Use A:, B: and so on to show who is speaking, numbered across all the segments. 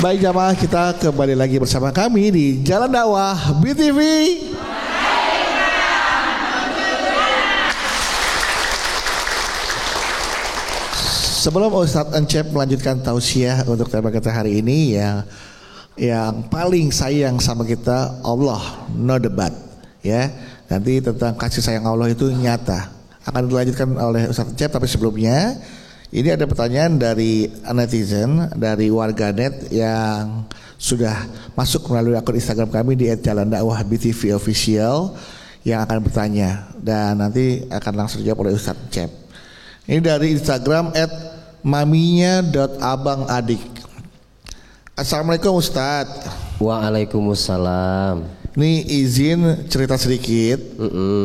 A: Baik jamaah, kita kembali lagi bersama kami di Jalan Dakwah BTV. Sebelum Ustadz Encep melanjutkan tausiah untuk tema kita hari ini, yang paling sayang sama kita Allah, no debat, ya. Nanti tentang kasih sayang Allah itu nyata akan dilanjutkan oleh Ustadz Encep, tapi sebelumnya ini ada pertanyaan dari netizen, dari warganet yang sudah masuk melalui akun Instagram kami di @jalandakwahbtvofficial yang akan bertanya dan nanti akan langsung dijawab oleh Ustadz Encep. Ini dari Instagram @maminya.abangadik. Assalamualaikum Ustadz.
B: Waalaikumsalam.
A: Ini izin cerita sedikit.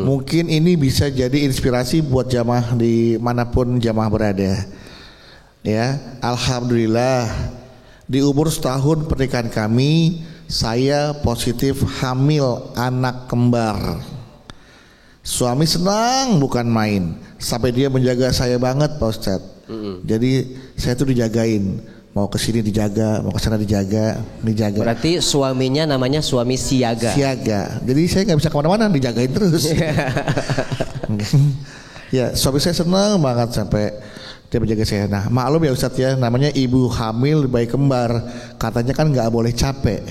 A: Mungkin ini bisa jadi inspirasi buat jamaah di manapun jamaah berada. Ya, alhamdulillah di umur setahun pernikahan kami, saya positif hamil anak kembar. Suami senang bukan main, sampai dia menjaga saya banget Pak Ustadz. Jadi saya tuh dijagain, mau ke sini dijaga, mau ke sana dijaga.
B: Berarti suaminya namanya suami siaga.
A: Siaga. Jadi saya nggak bisa kemana-mana, dijagain terus. Ya, suami saya senang banget sampai dia menjaga saya. Nah, maklum ya Ustadz ya, namanya ibu hamil bayi kembar, katanya kan nggak boleh capek.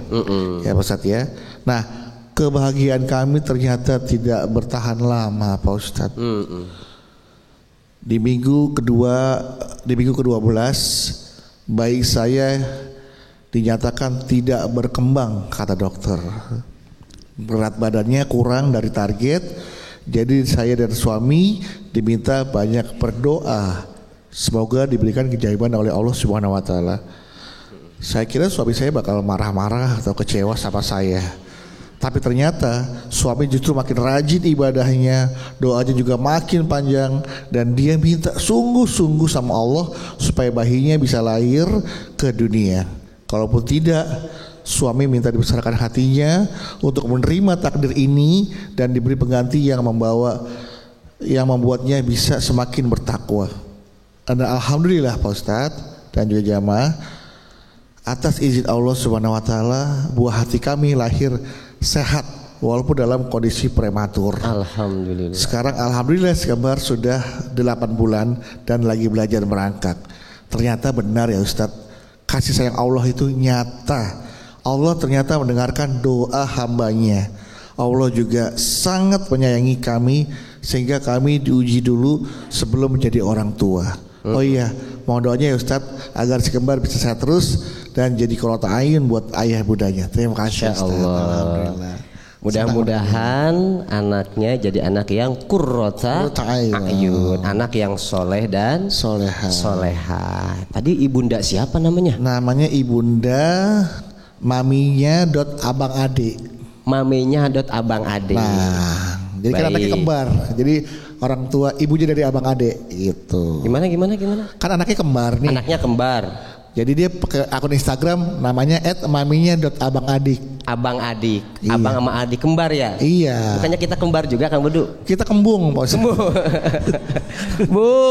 A: Ya Pak Ustadz ya. Nah, kebahagiaan kami ternyata tidak bertahan lama Pak Ustadz. Di minggu ke-12 bayi saya dinyatakan tidak berkembang kata dokter. Berat badannya kurang dari target. Jadi saya dan suami diminta banyak berdoa, semoga diberikan keajaiban oleh Allah Subhanahu wa taala. Saya kira suami saya bakal marah-marah atau kecewa sama saya. Tapi ternyata suami justru makin rajin ibadahnya, doanya juga makin panjang, dan dia minta sungguh-sungguh sama Allah supaya bayinya bisa lahir ke dunia. Kalaupun tidak, suami minta dibesarkan hatinya untuk menerima takdir ini dan diberi pengganti yang membuatnya bisa semakin bertakwa. Dan alhamdulillah Pak Ustadz dan juga jamaah, atas izin Allah Subhanahu wa taala buah hati kami lahir sehat walaupun dalam kondisi prematur.
B: Alhamdulillah.
A: Sekarang alhamdulillah sekembar sudah 8 bulan dan lagi belajar merangkak. Ternyata benar ya Ustadz, kasih sayang Allah itu nyata. Allah ternyata mendengarkan doa hambanya. Allah juga sangat menyayangi kami sehingga kami diuji dulu sebelum menjadi orang tua. Oh iya, mohon doanya ya Ustadz agar si kembar bisa sehat terus dan jadi qurratu a'yun buat ayah bundanya. Terima kasih Ustadz.
B: Alhamdulillah. Mudah-mudahan anaknya jadi anak yang qurratu a'yun, anak yang soleh dan soleha. Tadi ibunda siapa namanya?
A: Namanya ibunda maminya.abangade.
B: Maminya.abangade.
A: Nah, jadi kan anaknya kembar. Jadi orang tua ibunya dari abang ade gitu.
B: Gimana?
A: Kan anaknya kembar nih.
B: Anaknya kembar.
A: Jadi dia pakai akun Instagram namanya @maminya.abangadik.
B: Abang adik,
A: Iya.
B: abang sama adik kembar ya?
A: Iya.
B: Bukannya kita kembar juga Kang Bedu?
A: Kita kembung Pak Ustadz.
B: Bu,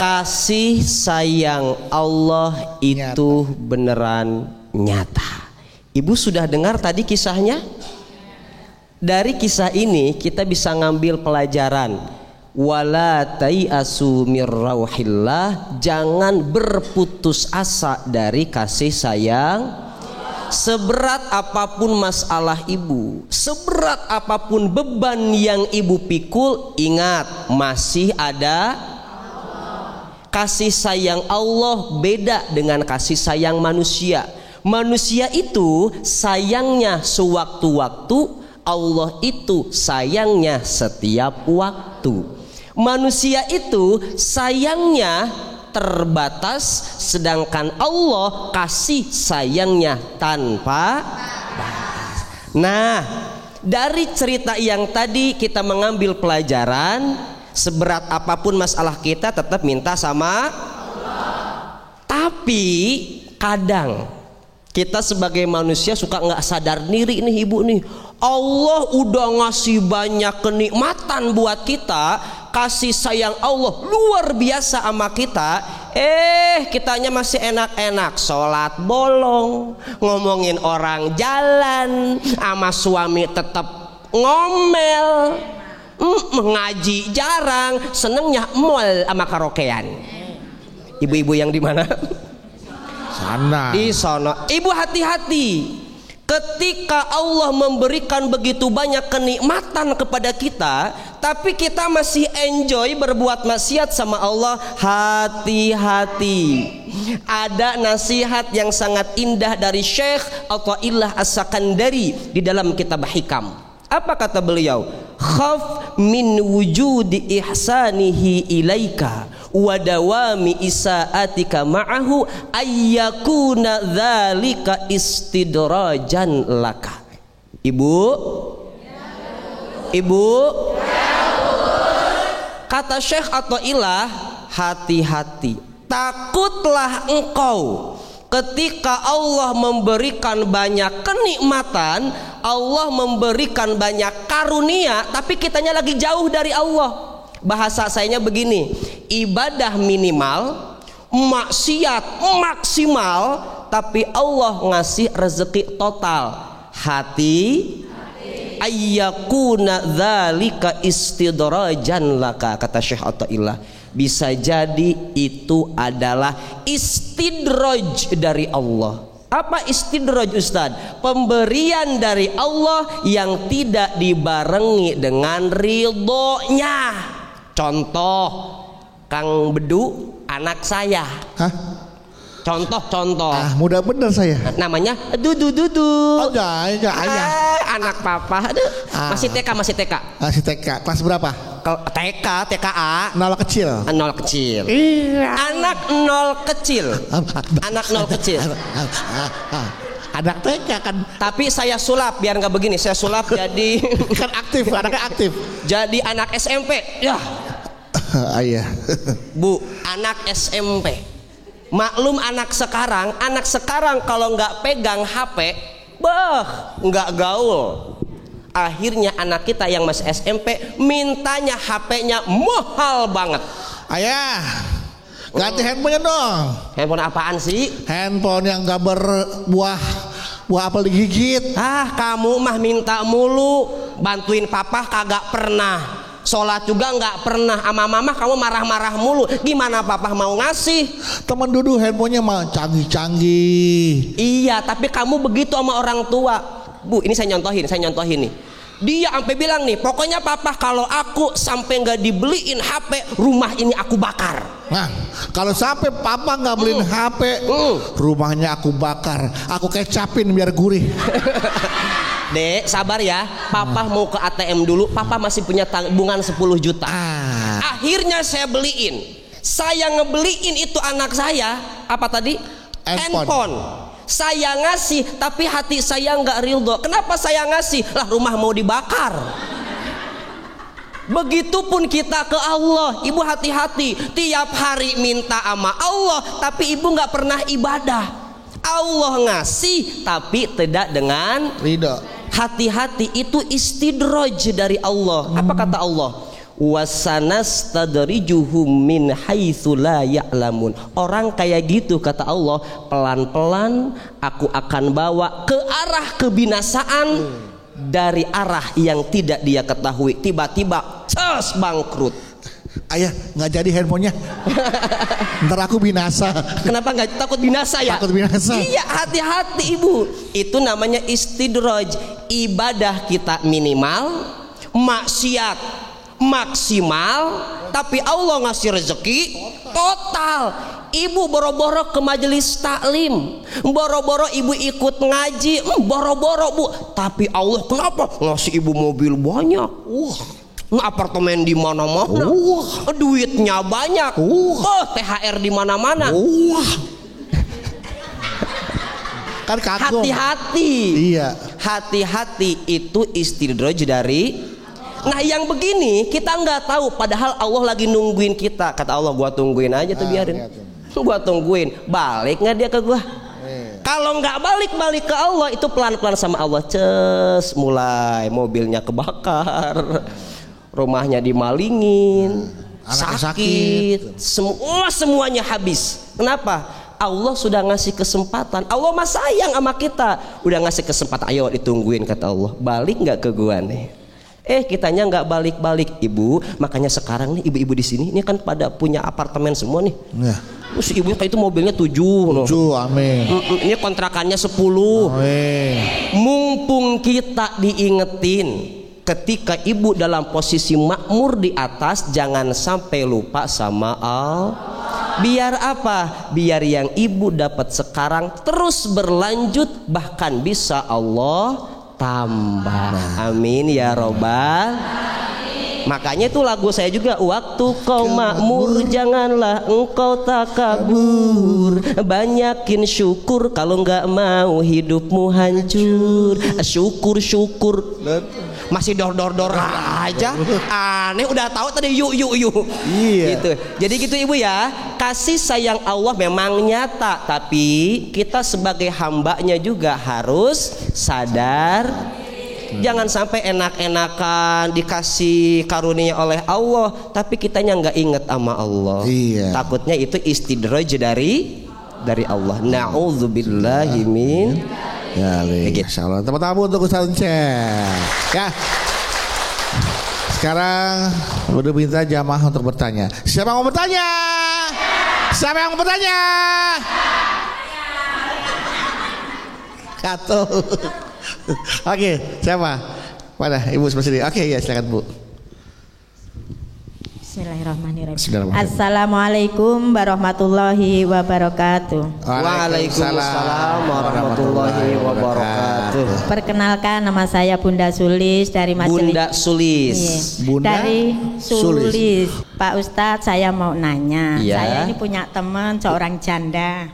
B: kasih sayang Allah itu beneran nyata. Ibu sudah dengar tadi kisahnya? Dari kisah ini kita bisa ngambil pelajaran. Wala tai'asu mir rauhillah, jangan berputus asa dari kasih sayang. Seberat apapun masalah ibu, seberat apapun beban yang ibu pikul, ingat masih ada kasih sayang Allah. Beda dengan kasih sayang manusia. Manusia itu sayangnya sewaktu-waktu, Allah itu sayangnya setiap waktu. Manusia itu sayangnya terbatas, sedangkan Allah kasih sayangnya tanpa batas. Nah, dari cerita yang tadi kita mengambil pelajaran, seberat apapun masalah kita tetap minta sama Allah. Tapi kadang kita sebagai manusia suka nggak sadar diri nih ibu nih, Allah udah ngasih banyak kenikmatan buat kita, kasih sayang Allah luar biasa sama kita. Kitanya masih enak-enak, sholat bolong, ngomongin orang jalan, sama suami tetap ngomel, ngaji jarang, senengnya mall sama karaokean. Ibu-ibu yang di mana?
A: Sana.
B: Di sono. Ibu hati-hati. Ketika Allah memberikan begitu banyak kenikmatan kepada kita, tapi kita masih enjoy berbuat maksiat sama Allah, hati-hati. Ada nasihat yang sangat indah dari Syekh Athaillah As-Sakandari di dalam kitab Hikam. Apa kata beliau? Khaf min wujudi ihsanihi ilaika wa dawami isaatika ma'ahu ayyakuna dzalika istidrajan laka. Ibu? Ibu? Kata Syekh Athaillah, hati-hati. Takutlah engkau ketika Allah memberikan banyak kenikmatan, Allah memberikan banyak karunia, tapi kitanya lagi jauh dari Allah. Bahasa sayanya begini, ibadah minimal, maksiat maksimal, tapi Allah ngasih rezeki total. Hati ayyakuna dzalika istidrajan laka, kata Syekh Athaillah. Bisa jadi itu adalah istidraj dari Allah. Apa istidraj, Ustaz? Pemberian dari Allah yang tidak dibarengi dengan ridhonya. Contoh, Kang Bedu anak saya.
A: Hah?
B: Contoh.
A: Mudah bener saya.
B: Namanya Dudu.
A: Oh, ayah.
B: Anak papa. Aduh. Masih TK.
A: Masih TK. Kelas berapa?
B: TKA.
A: Nol kecil.
B: Nol kecil.
A: Iya.
B: Anak nol kecil. Anak nol kecil.
A: Anak TK kan.
B: Tapi saya sulap biar nggak begini. Saya sulap jadi
A: Kan aktif, anaknya aktif.
B: Jadi anak SMP. Ya.
A: Ayah.
B: Bu, anak SMP. Maklum anak sekarang kalau nggak pegang HP, nggak gaul. Akhirnya anak kita yang masih SMP mintanya HP-nya mahal banget.
A: Ayah, ganti handphonenya dong.
B: Handphone apaan sih?
A: Handphone yang nggak berbuah apel digigit.
B: Kamu mah minta mulu, bantuin papa kagak pernah. Sholat juga nggak pernah, sama mama kamu marah-marah mulu. Gimana papa mau ngasih?
A: Teman Dudu handphonenya mah canggih-canggih.
B: Iya, tapi kamu begitu sama orang tua. Bu, ini saya nyontohin nih. Dia sampai bilang nih, pokoknya papa kalau aku sampai nggak dibeliin HP, rumah ini aku bakar.
A: Nah, kalau sampai papa nggak beliin HP, rumahnya aku bakar. Aku kecapin biar gurih.
B: Dek, sabar ya. Papa mau ke ATM dulu. Papa masih punya tabungan 10 juta. Akhirnya saya beliin. Saya ngebeliin itu anak saya. Apa tadi? Handphone. Saya ngasih, tapi hati saya nggak ridho. Kenapa saya ngasih? Lah, rumah mau dibakar. Begitupun kita ke Allah. Ibu hati-hati. Tiap hari minta sama Allah, tapi ibu nggak pernah ibadah. Allah ngasih tapi tidak dengan ridho. Hati-hati, itu istidraj dari Allah. Apa kata Allah? Wasanastadrijuhum min haitsu la ya'lamun. Orang kayak gitu kata Allah, pelan-pelan aku akan bawa ke arah kebinasaan dari arah yang tidak dia ketahui. Tiba-tiba bangkrut.
A: Ayah, nggak jadi handphonenya. Ntar aku binasa.
B: Kenapa nggak takut binasa ya?
A: Takut binasa.
B: Iya, hati-hati ibu. Itu namanya istidraj. Ibadah kita minimal, maksiat maksimal, tapi Allah ngasih rezeki total. Ibu boro-boro ke majelis taklim, boro-boro ibu ikut ngaji, boro-boro bu. Tapi Allah kenapa ngasih ibu mobil banyak? Apartemen di mana-mana, duitnya banyak, THR di mana-mana.
A: Kan kagum.
B: Hati-hati.
A: Iya.
B: Hati-hati, itu istidraj dari. Nah yang begini kita nggak tahu, padahal Allah lagi nungguin kita. Kata Allah, gua tungguin aja tuh, biarin. Gua tungguin, balik nggak dia ke gua? Kalau nggak balik ke Allah, itu pelan-pelan sama Allah, mulai mobilnya kebakar, rumahnya dimalingin, sakit, semuanya habis. Kenapa? Allah sudah ngasih kesempatan. Allah mah sayang sama kita, udah ngasih kesempatan. Ayo ditungguin, kata Allah, balik nggak ke gua nih? Kitanya nggak balik-balik, ibu. Makanya sekarang nih ibu-ibu di sini ini kan pada punya apartemen semua nih. Ya. Terus ibunya kayak itu mobilnya 7.
A: Amin.
B: Ini kontrakannya 10. Amin. Mumpung kita diingetin, ketika ibu dalam posisi makmur di atas, jangan sampai lupa sama Allah. Biar apa? Biar yang ibu dapat sekarang terus berlanjut, bahkan bisa Allah tambah. Amin ya robbal. Makanya itu lagu saya juga, waktu kau makmur janganlah engkau takabur, banyakin syukur kalau nggak mau hidupmu hancur. Syukur masih dor aja, aneh. Udah tahu tadi yuk. Iya. Gitu. Jadi gitu ibu ya, kasih sayang Allah memang nyata, tapi kita sebagai hambanya juga harus sadar. Jangan sampai enak-enakan dikasih karunia oleh Allah, tapi kitanya nggak inget sama Allah. Iya. Takutnya itu istidraj dari Allah. Na'udzubillahi min.
A: Ya, Masya Allah. Tepuk tangan untuk Ustaz Encen. Ya. Sekarang udah minta jamaah untuk bertanya. Siapa yang mau bertanya? Siapa yang mau bertanya? Katu. Oke, siapa? Mana? Ibu sebelah sini. Oke, ya silakan Bu.
C: Bismillahirrahmanirrahim. Assalamualaikum warahmatullahi wabarakatuh.
B: Waalaikumsalam warahmatullahi wabarakatuh.
C: Perkenalkan, nama saya Bunda Sulis dari Majelis.
B: Bunda Sulis.
C: Bunda dari Sulis. Pak Ustadz, saya mau nanya.
B: Ya.
C: Saya ini punya teman seorang janda.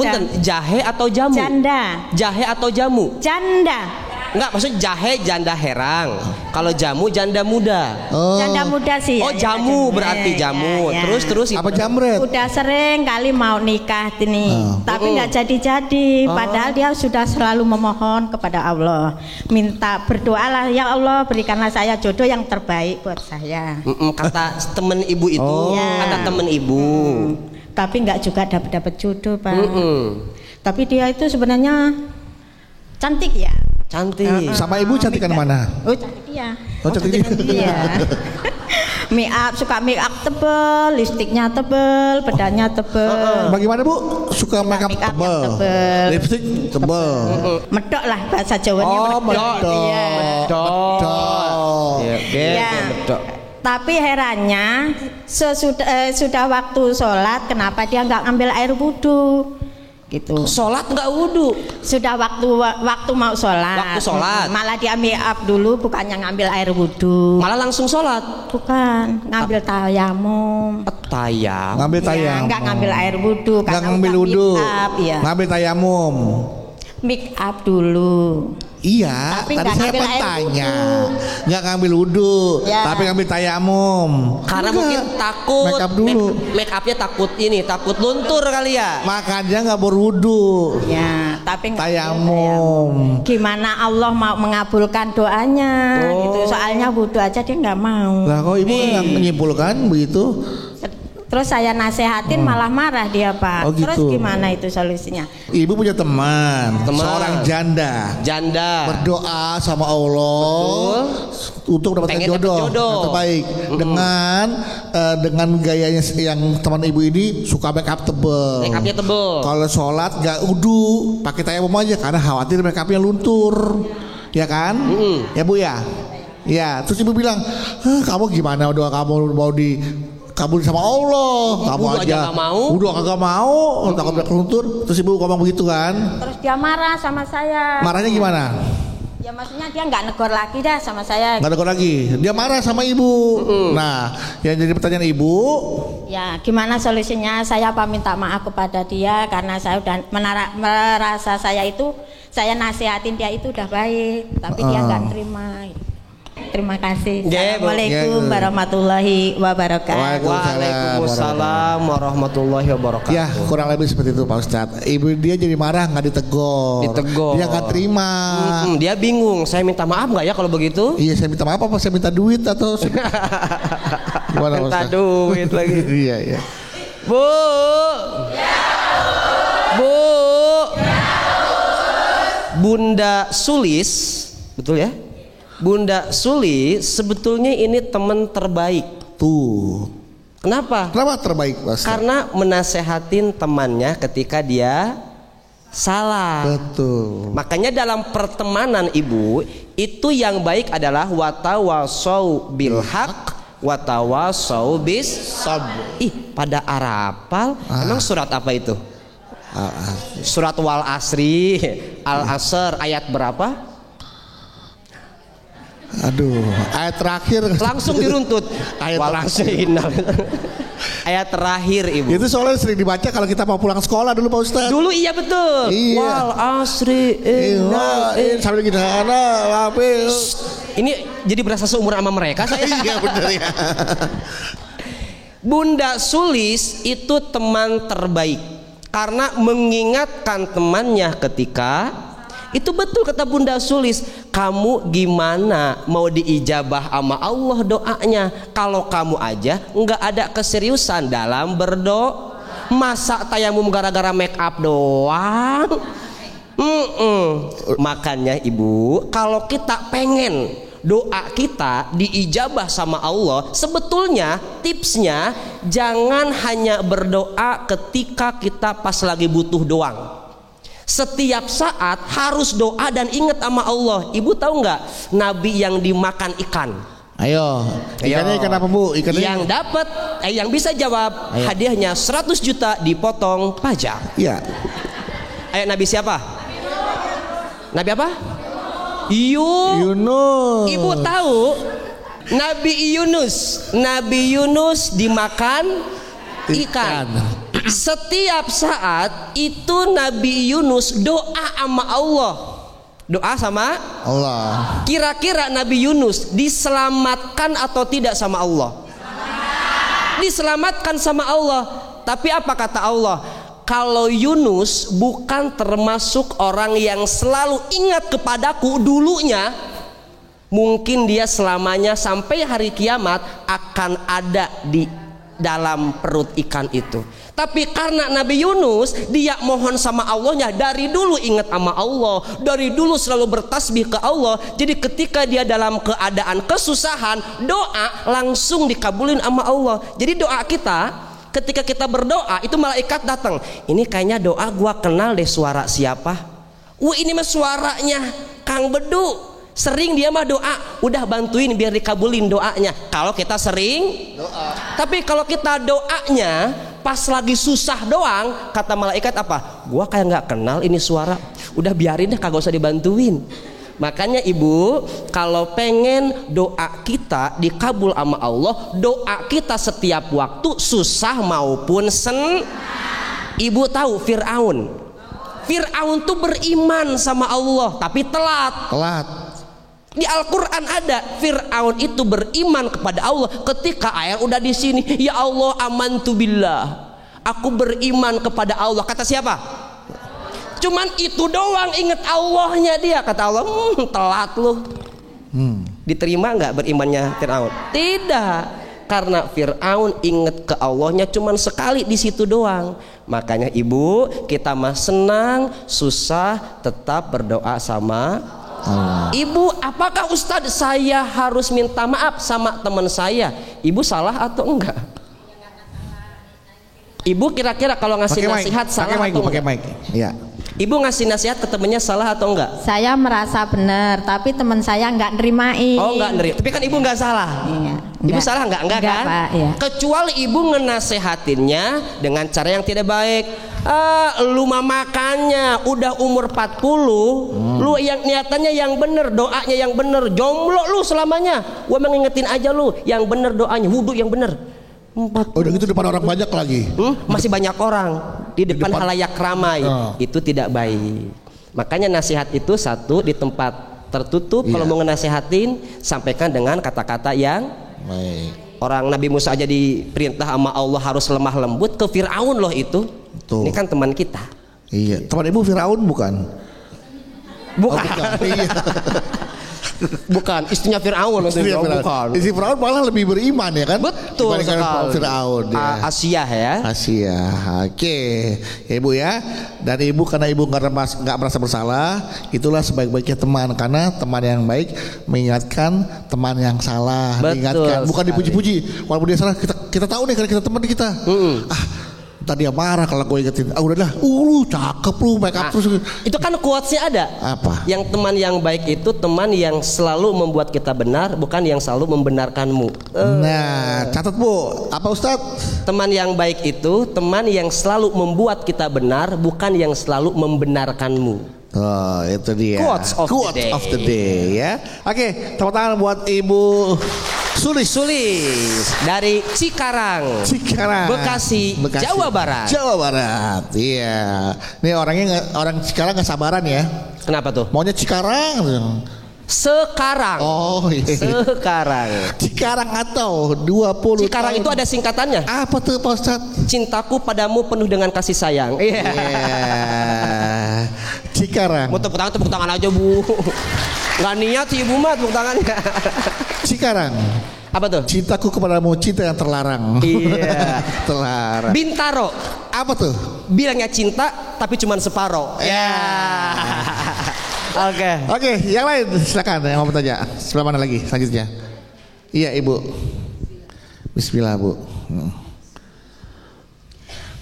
B: Punten, jahe atau jamu?
C: Janda.
B: Jahe atau jamu?
C: Janda.
B: Enggak, maksud jahe janda herang. Kalau jamu janda muda.
C: Janda muda sih.
B: Oh, jamu berarti jamu. Ya. Terus
A: apa jamret?
C: Udah sering kali mau nikah ini, tapi nggak jadi-jadi. Padahal dia sudah selalu memohon kepada Allah, minta berdoalah, ya Allah berikanlah saya jodoh yang terbaik buat saya.
B: Kata temen ibu itu, kata temen ibu.
C: Tapi nggak juga dapat jodoh, Pak. Tapi dia itu sebenarnya cantik ya.
B: Cantik.
A: Sama ibu cantikan mana?
C: Oh, cantik dia.
A: Oh, cantik dia.
C: Suka make up tebel, lipstiknya tebel, bedanya tebel.
A: Bagaimana Bu? Suka make up tebel, lipstik tebel.
C: Medok lah bahasa Jawanya.
A: Medok.
C: Medok. Tapi herannya sudah waktu sholat, kenapa dia nggak ambil air wudhu? Gitu.
B: Sholat nggak wudhu?
C: Sudah waktu mau sholat. Malah dia make up dulu, bukannya ngambil air wudhu.
B: Malah langsung sholat?
C: Bukan, ngambil tayamum.
A: Ngambil tayamum.
C: Nggak ngambil air wudhu.
A: Nggak ngambil wudhu. Ngambil tayamum.
C: Make up dulu.
A: Iya,
C: tapi
A: tadi saya bertanya, nggak ngambil wudhu, tapi ngambil tayamum.
B: Karena mungkin takut
A: make up dulu.
B: Make upnya takut luntur kali ya.
A: Makanya nggak berwudhu.
C: Ya, tapi
A: tayamum.
C: Gimana Allah mau mengabulkan doanya? Gitu. Soalnya wudhu aja dia nggak mau.
A: Lah kok ibu nggak menyimpulkan begitu?
C: Terus saya nasehatin malah marah dia, Pak.
A: Oh, gitu.
C: Terus gimana itu solusinya?
A: Ibu punya teman seorang janda berdoa sama Allah. Betul. Untuk mendapatkan jodoh yang terbaik dengan gayanya yang teman ibu ini suka make up tebel.
B: Make upnya tebel.
A: Kalau sholat gak wudhu, pakai tayamum aja karena khawatir make upnya luntur, ya kan? Ya Bu ya. Ya, terus ibu bilang, kamu gimana doa kamu mau kabul sama Allah, kamu aja udah kagak mau, takut luntur. Terus ibu ngomong begitu kan?
C: Terus dia marah sama saya.
A: Marahnya gimana?
C: Ya maksudnya dia nggak negor lagi dah sama saya.
A: Nggak negor lagi, dia marah sama ibu. Nah, yang jadi pertanyaan ibu,
C: ya gimana solusinya? Saya apa minta maaf kepada dia karena saya udah merasa saya nasihatin dia itu udah baik, tapi dia nggak terima. terima kasih. Assalamualaikum warahmatullahi wabarakatuh.
B: Waalaikumsalam warahmatullahi wabarakatuh.
A: Ya, kurang lebih seperti itu Pak Ustadz. Ibu dia jadi marah, nggak ditegur. Dia nggak terima.
B: Dia bingung. Saya minta maaf nggak ya kalau begitu?
A: Iya, saya minta maaf apa? Saya minta duit atau? Gimana,
B: minta duit lagi.
A: Iya, iya.
B: Bu. Bu. Bunda Sulis, betul ya? Bunda Sulis sebetulnya ini teman terbaik.
A: Tuh.
B: Kenapa?
A: Kenapa terbaik, Mas?
B: Karena menasehatin temannya ketika dia salah.
A: Betul.
B: Makanya dalam pertemanan Ibu, itu yang baik adalah watawasau bil haq, watawasau bis sabr. Pada Arafal, emang surat apa itu? Surat Wal Asri, Al Asr, ayat berapa?
A: Aduh, ayat terakhir
B: langsung diruntut.
A: Ayat
B: Wal Asri. Ayat terakhir Ibu.
A: Itu soalnya sering dibaca kalau kita mau pulang sekolah dulu Pak Ustaz.
B: Dulu iya betul.
A: Iya.
B: Wal Asri.
A: Sampai gini
B: Ini jadi berasa seumuran sama mereka.
A: Iya benar ya.
B: Bunda Sulis itu teman terbaik. Karena mengingatkan temannya ketika itu betul kata Bunda Sulis, kamu gimana mau diijabah sama Allah doanya kalau kamu aja nggak ada keseriusan dalam berdoa. Masa tayamum gara-gara make up doang? Makanya Ibu, kalau kita pengen doa kita diijabah sama Allah, sebetulnya tipsnya jangan hanya berdoa ketika kita pas lagi butuh doang. Setiap saat harus doa dan ingat sama Allah. Ibu tahu nggak Nabi yang dimakan ikan?
A: Ayo, ikannya ikan apa Bu? Ikannya
B: yang dapat, yang bisa jawab, hadiahnya 100 juta dipotong pajak.
A: Iya.
B: Ayo, Nabi siapa? Nabi apa?
A: Yunus.
B: Ibu tahu Nabi Yunus dimakan ikan. Setiap saat itu Nabi Yunus doa sama Allah. Doa sama
A: Allah.
B: Kira-kira Nabi Yunus diselamatkan atau tidak sama Allah? Diselamatkan sama Allah. Tapi apa kata Allah? Kalau Yunus bukan termasuk orang yang selalu ingat kepadaku dulunya, mungkin dia selamanya sampai hari kiamat akan ada di dalam perut ikan itu. Tapi karena Nabi Yunus dia mohon sama Allahnya, dari dulu ingat sama Allah, dari dulu selalu bertasbih ke Allah. Jadi ketika dia dalam keadaan kesusahan, doa langsung dikabulin sama Allah. Jadi doa kita, ketika kita berdoa itu malaikat datang. Ini kayaknya doa gua kenal deh suara siapa. Ini mah suaranya Kang Bedu. Sering dia mah doa, udah bantuin biar dikabulin doanya. Kalau kita sering doa. Tapi kalau kita doanya pas lagi susah doang, kata malaikat apa? Gua kayak nggak kenal ini suara. Udah biarin deh, kagak usah dibantuin. Makanya Ibu, kalau pengen doa kita dikabul sama Allah, doa kita setiap waktu susah maupun Ibu tahu Fir'aun tuh beriman sama Allah tapi telat. Di Al-Quran ada Fir'aun itu beriman kepada Allah ketika ayat udah di sini, ya Allah amantu billah, aku beriman kepada Allah. Kata siapa? Cuman itu doang inget Allahnya dia. Kata Allah, telat lu. Diterima nggak berimannya Fir'aun? Tidak, karena Fir'aun inget ke Allahnya cuman sekali di situ doang. Makanya Ibu, kita mah senang susah tetap berdoa sama Allah. Ibu, apakah Ustadz saya harus minta maaf sama teman saya? Ibu salah atau enggak? Ibu kira-kira kalau ngasih nasihat salah atau enggak?
A: Pakai mic. Iya.
B: Ibu ngasih nasihat ke temennya salah atau enggak?
C: Saya merasa benar, tapi teman saya enggak nerimain.
B: Oh, enggak nerima. Tapi kan Ibu enggak salah.
C: Iya.
B: Ibu salah enggak kan?
C: Pak, iya.
B: Kecuali Ibu ngenasehatinnya dengan cara yang tidak baik. Lu mah makannya udah umur 40, lu yang niatannya yang bener, doanya yang bener, jomblo lu selamanya. Gua mengingetin aja lu, yang bener doanya, wudhu yang bener.
A: Udah gitu depan orang banyak lagi.
B: Masih banyak orang di depan halayak ramai. Itu tidak baik. Makanya nasihat itu satu di tempat tertutup. Kalau mau ngenasehatin, sampaikan dengan kata-kata yang
A: baik.
B: Orang Nabi Musa aja diperintah sama Allah harus lemah lembut, ke Firaun loh itu. Tuh. Ini kan teman kita.
A: Iya, teman ibu Firaun bukan?
B: Bukan.
A: Iya.
B: Bukan, istrinya Firaun.
A: Bukan. Istri Firaun malah lebih beriman ya kan?
B: Betul sekali.
A: Firaun ya.
B: Asia ya.
A: Asia. Oke. Ya, Ibu ya. Dan Ibu karena Ibu nggak merasa bersalah, itulah sebaik-baiknya teman, karena teman yang baik mengingatkan teman yang salah.
B: Betul
A: diingatkan, bukan
B: sekali.
A: dipuji-puji. Walaupun dia salah, kita tahu nih karena kita teman kita. Tadi dia marah kalau gue ingetin. Udahlah, cakep lu, make up terus.
B: Itu kan quotes-nya ada.
A: Apa?
B: Yang teman yang baik itu teman yang selalu membuat kita benar, bukan yang selalu membenarkanmu.
A: Nah, catat Bu. Apa Ustadz?
B: Teman yang baik itu teman yang selalu membuat kita benar, bukan yang selalu membenarkanmu.
A: Oh, itu dia.
B: Quotes of the day
A: ya. Oke, tepuk tangan buat Ibu Sulis
B: dari Cikarang, Bekasi, Jawa Barat.
A: Iya. Ini orang Cikarang nggak sabaran ya.
B: Kenapa tuh?
A: Maunya Cikarang.
B: Sekarang.
A: Oh iya.
B: Sekarang.
A: Cikarang atau 20
B: Cikarang
A: tahun.
B: itu ada singkatannya.
A: Apa tuh Pak Ustadz?
B: Cintaku padamu penuh dengan kasih sayang. Iya.
A: Cikarang.
B: Mau tepuk tangan aja Bu. Gak niat sih Ibu mah tepuk tangannya.
A: Cikarang.
B: Apa tuh?
A: Cintaku kepadamu cinta yang terlarang.
B: Iya.
A: Terlarang.
B: Bintaro.
A: Apa tuh?
B: Bilangnya cinta tapi cuma separo. Ya.
A: Oke, yang lain silakan yang mau bertanya. Sebelah mana lagi selanjutnya? Iya Ibu. Bismillah Bu.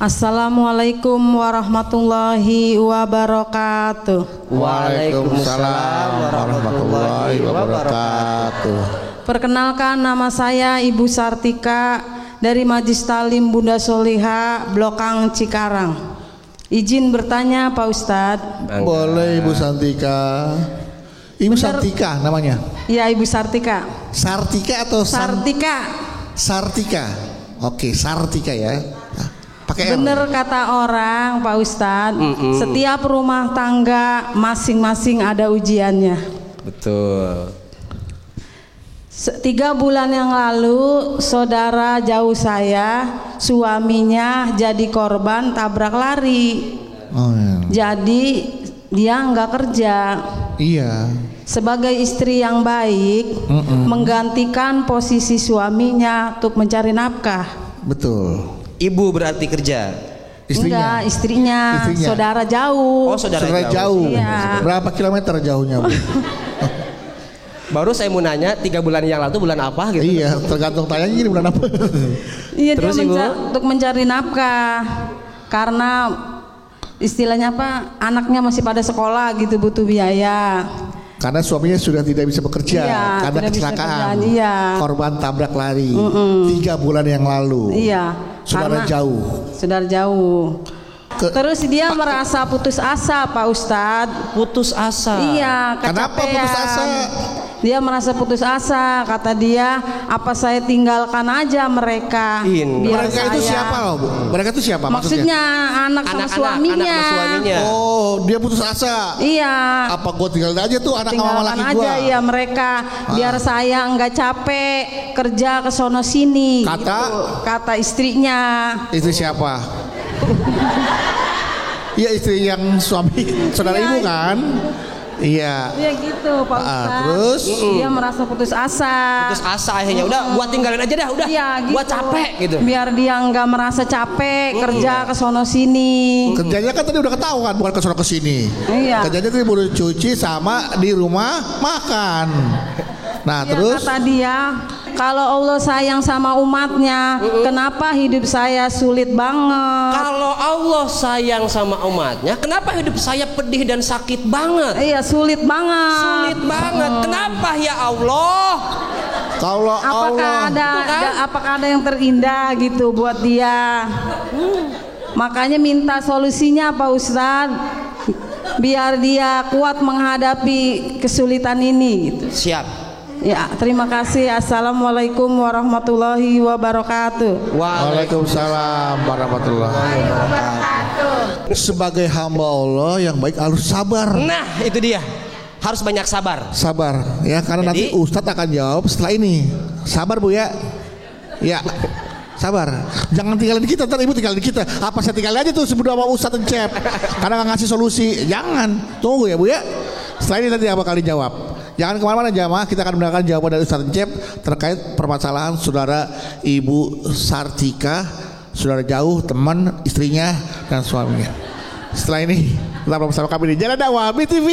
D: Assalamualaikum warahmatullahi wabarakatuh.
A: Waalaikumsalam warahmatullahi wabarakatuh.
D: Perkenalkan, nama saya Ibu Sartika dari Majlis Talim Bunda Soliha, Blokang Cikarang. Izin bertanya Pak Ustadz.
A: Boleh Ibu Sartika. Ibu Sartika namanya?
D: Iya Ibu Sartika.
A: Sartika atau
D: Sartika?
A: Sartika. Oke, Sartika ya.
D: Bener kata orang Pak Ustadz, setiap rumah tangga masing-masing ada ujiannya.
B: Betul.
D: 3 bulan yang lalu saudara jauh saya, suaminya jadi korban tabrak lari. Jadi dia nggak kerja.
A: Iya.
D: Sebagai istri yang baik, menggantikan posisi suaminya untuk mencari nafkah.
A: Betul.
B: Ibu berarti kerja.
D: Enggak, istrinya. Saudara jauh.
B: Oh, saudara jauh.
D: Iya.
A: Berapa kilometer jauhnya Bu?
B: Baru saya mau nanya 3 bulan yang lalu bulan apa gitu.
A: Iya, tergantung tayangnya ini bulan apa.
D: Iya,
B: terus
D: dia untuk mencari nafkah. Karena istilahnya apa? Anaknya masih pada sekolah gitu, butuh biaya.
A: Karena suaminya sudah tidak bisa bekerja karena kecelakaan. Korban tabrak lari 3 bulan yang lalu.
D: Iya.
A: Saudara jauh.
D: Saudara jauh. Terus dia merasa putus asa Pak Ustadz.
B: Putus asa.
D: Iya, kecapean.
A: Kenapa putus asa?
D: Dia merasa putus asa, kata dia, apa saya tinggalkan aja mereka.
A: Mereka itu siapa loh Bu? Mereka itu siapa
D: maksudnya? Anak sama suaminya.
A: Oh, dia putus asa.
D: Iya.
A: Apa gue tinggalin aja tuh anak sama laki gue?
D: Tinggalkan aja ya mereka, biar saya nggak capek kerja ke sono sini. Kata istrinya.
A: Istri siapa? Iya, istri yang suami saudara ibu kan? Iya.
D: Iya gitu Pak Ustadz.
A: Terus
D: dia merasa putus asa.
B: Putus asa akhirnya udah gua tinggalin aja dah udah.
D: Iya, gitu.
B: Gua capek gitu.
D: Biar dia nggak merasa capek kerja ke sono sini.
A: Kerjanya kan tadi udah ketahuan bukan ke sono ke sini.
D: Iya.
A: Kerjanya tadi baru cuci sama di rumah makan. Nah, terus
D: kata dia, kalau Allah sayang sama umatnya, kenapa hidup saya sulit banget?
B: Kalau Allah sayang sama umatnya, kenapa hidup saya pedih dan sakit banget?
D: Iya, sulit banget.
B: Sulit banget. Kenapa ya Allah?
A: Kalau
D: apakah ada yang terindah gitu buat dia? Makanya minta solusinya Pak Ustadz, biar dia kuat menghadapi kesulitan ini gitu.
B: Siap.
D: Ya, terima kasih. Assalamualaikum warahmatullahi wabarakatuh.
A: Waalaikumsalam warahmatullahi wabarakatuh. Sebagai hamba Allah yang baik harus sabar.
B: Nah, itu dia. harus banyak sabar.
A: Sabar ya, karena nanti Ustadz akan jawab setelah ini. Sabar Bu ya. Ya. Sabar. Jangan tinggalin kita, ntar ibu tinggalin kita. Apa saya tinggalin aja tuh sebelum sama Ustadz Encep. Karena nggak ngasih solusi. Jangan. Tunggu ya Bu ya. Setelah ini nanti apa kali jawab. Jangan kemana-mana jamaah. Kita akan mendengarkan jawaban dari Ustadz Encep terkait permasalahan saudara Ibu Sartika, saudara jauh, teman, istrinya dan suaminya. Setelah ini tetap bersama kami di Jalan Dakwah BTV.